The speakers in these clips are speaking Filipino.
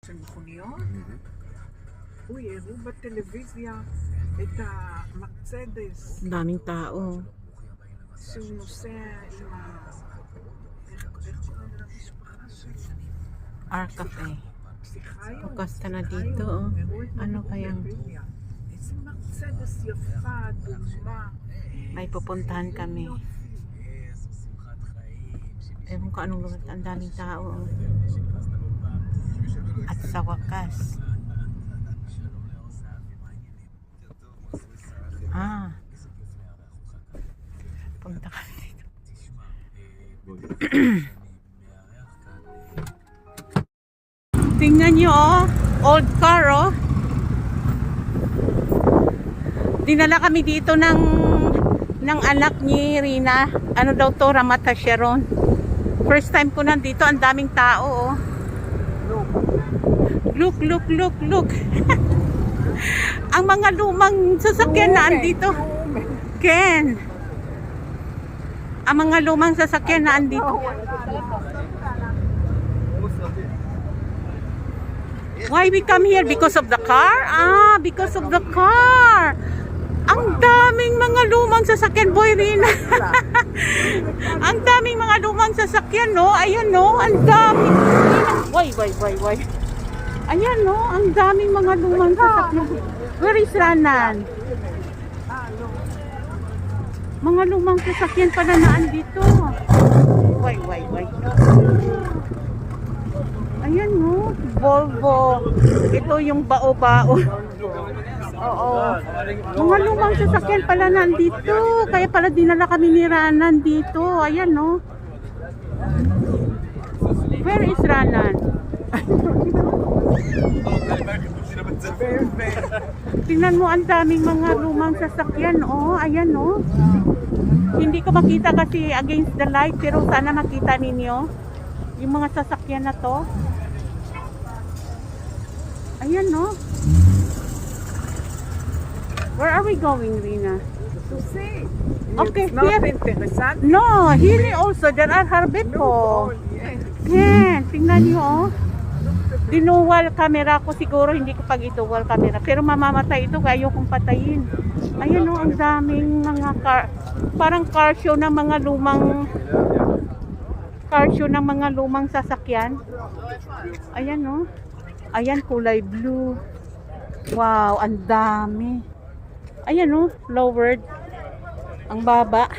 של מכוניות. הוא הראו בטלוויזיה את המרצדס daming tao. שהוא נוסע עם איך קוראים למשפחה שלו? Arcafe. פסיכאיות? Bukas ka na dito, oh. Ano kayang איזה מרצדס יפה, דומה. may pupuntahan kami. Ewan ko anong lugar. Ang daming tao, oh. At sa wakas, punta kami dito. Tingnan nyo, oh. Old car, oh. Dinala kami dito ng anak ni Rina. Ano daw to? Ramata Sharon. First time ko nandito. Ang daming tao, oh. Look, look, look, look. Ang mga lumang sasakyan na andito. Ken. Ang mga lumang sasakyan na andito. Why we come here? Because of the car? Ah, because of the car. Ang daming mga lumang sasakyan, boy, Rina. Ang daming mga lumang sasakyan, no? Ayan, no? Ang daming. Why? Ayan, no? Ang daming mga lumang sasakyan. Where is Ranan? Mga lumang sasakyan pala na andito. Why? Ayan, no? Volvo. Ito yung bao-bao. Oo. Mga lumang sasakyan pala nandito. Kaya pala dinala kami ni Ranan dito. Ayan, no? Where is Ranan? Tingnan mo, ang daming mga lumang sasakyan. Oh, ayan, no? Hindi ko makita kasi against the light. Pero sana makita ninyo yung mga sasakyan na to. Ayan, no? Where are we going, Rina? To see. Okay, It's not here. interessant. No, here also there are harbepo. Yes. Yan, tingnan nyo, oh. Dinuwal camera ko siguro, hindi ko pag ituwal camera. Pero mamamatay ito, kaya ayokong patayin. Ayan, oh, ang daming mga car. Parang car show ng mga lumang sasakyan. Ayan, oh. Ayan, kulay blue. Wow, ang dami. Ayan, oh, lowered. Ang baba.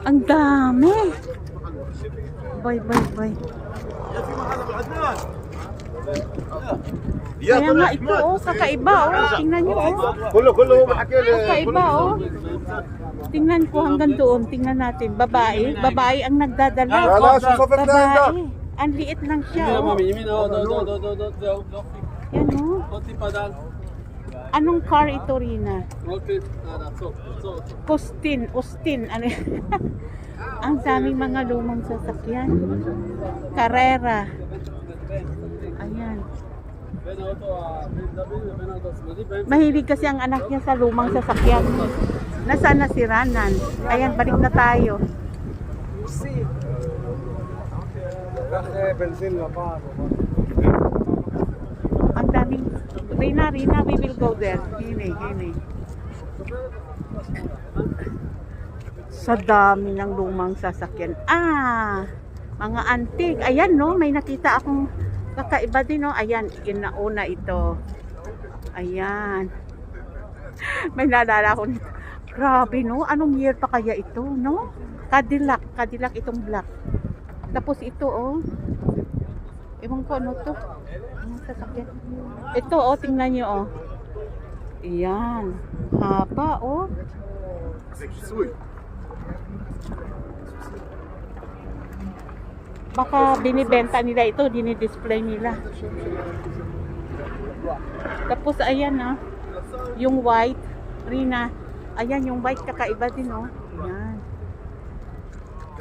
Ang dami. Bye. Kaya nga ito, oh, kakaiba, oh. Tingnan nyo, oh. Kakaiba, oh. Tingnan ko hanggang doon. Tingnan natin. Babae ang nagdadala. Babae. Ang liit lang siya, oh. Yan, oh. Anong car ito, Rina? Austin. Ano yan? Ang daming mga lumang sasakyan. Carrera. Ayan. Mahilig kasi ang anak niya sa lumang sasakyan. Nasaan na si Ranan? Ayan, balik na tayo. See. Ang daming. Rina, we will go there. Hini. Sa dami ng lumang sasakyan. Mga antique. Ayan, no? May nakita akong kakaiba din, no? Ayan, inauna ito. Ayan. May naalala ko nito. Grabe, no? Anong year pa kaya ito, no? Cadillac itong black. Tapos ito, oh. Ewan ko ano to. Anong sasakyan? Ito, oh, tingnan nyo, oh. Ayan. Haba, oh. Baka binibenta nila ito, dinidisplay nila. Tapos ayan, ah. Yung white, Rina. Ayan, yung white kakaiba din, oh. Ayan.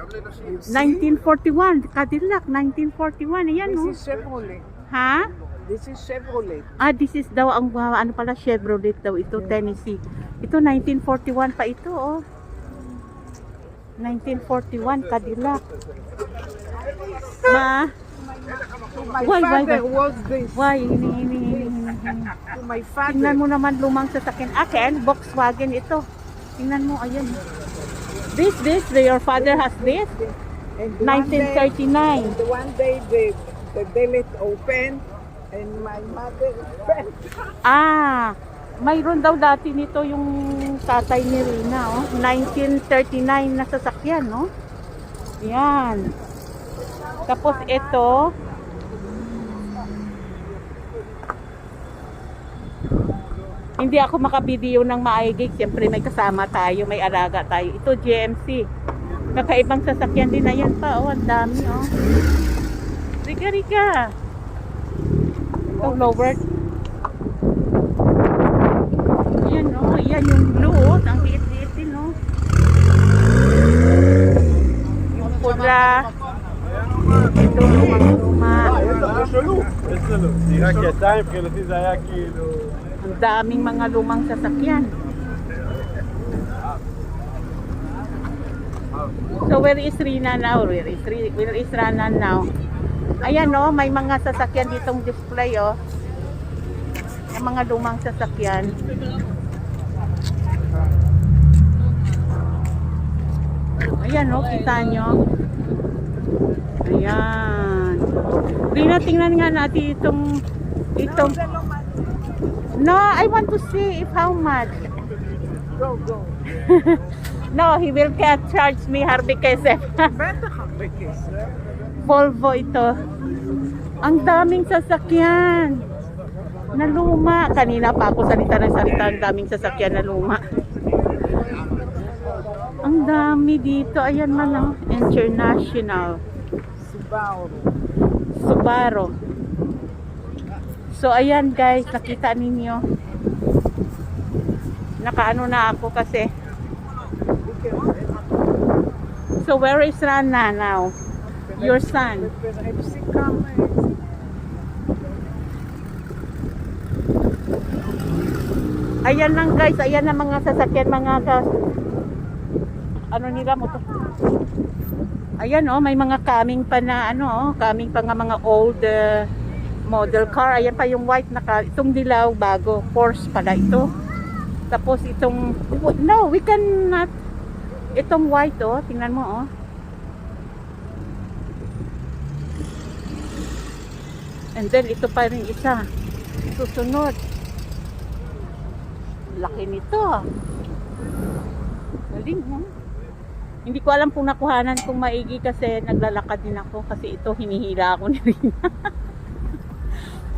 1941, Cadillac, 1941. Ayan, This oh. is Chevrolet. Ha? This is Chevrolet. This is daw ang ano pala, Chevrolet daw ito, Tennessee. Ito 1941 pa ito, oh. 1941 Cadillac. Ma, my Why? father was this. Why? To my father. Tingnan mo naman lumang sasakyan. Akin, Volkswagen ito. Tingnan mo, ayan. This, your father has this? And 1939. One day the billet opened and my mother went. Ah, mayroon daw dati nito yung tatay ni Rina, oh. 1939 na sasakyan, no? Yan. Tapos ito, hindi ako makabidiyo ng maayig. Siyempre may kasama tayo, may alaga tayo. Ito GMC. Kakaibang sasakyan din na yan pa, oh. Ang dami, oh. Riga. Ito, lower. Yan, oh. Yan yung blue, oh. Ang liit-liit din, oh. Yung pula. Ito, lumang-luma. Ang daming mga lumang sasakyan. So where is Rina now? Where is Rana now? Ayan, oh, may mga sasakyan ditong display, oh. Yung mga lumang sasakyan. Ayan, oh, kita nyo. Ayan. Rina, tingnan nga natin itong No, I want to see if how much. Go. No, he will can't charge me Harvey Kesef. Better Harbekes. Volvo ito. Ang daming sasakyan na luma. Kanina pa ako salita ang daming sasakyan na luma. Ang dami dito. Ayan man, oh. International. Subaru. So ayan guys, nakita ninyo. Nakaano na ako kasi. So where is Rana now? Your son. Ayan lang guys, ayan ang mga sasakyan, ano nila mo to? Ayan, oh, may mga coming pa na coming pa nga mga old model car. Ayan pa yung white itong dilaw bago, Porsche pala ito. Tapos itong no, we cannot. Itong white, oh, tingnan mo, oh. And then ito pa rin isa. Susunod. Laki nito. Galing, oh. Hindi ko alam kung nakuhanan kong maigi kasi naglalakad din ako kasi ito hinihila ako ni Rina.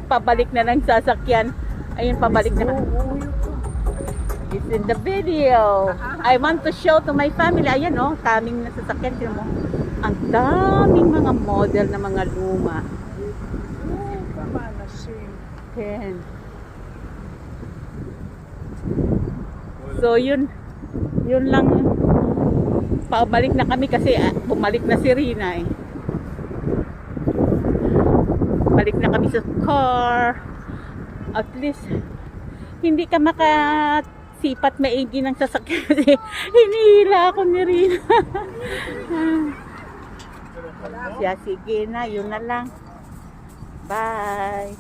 Pabalik na ng sasakyan. Ayun, pabalik na. It's in the video. I want to show to my family. Ayan, oh, kaming na sasakyan. Tignan mo. Ang daming mga model na mga luma. Ayan. So, yun lang. Pabalik na kami kasi bumalik na si Rina, eh. Balik na kami sa car. At least hindi ka makasipat maigi ng sasakyan kasi hinihila ako ni Rina. Siya, sige na, yun na lang. Bye.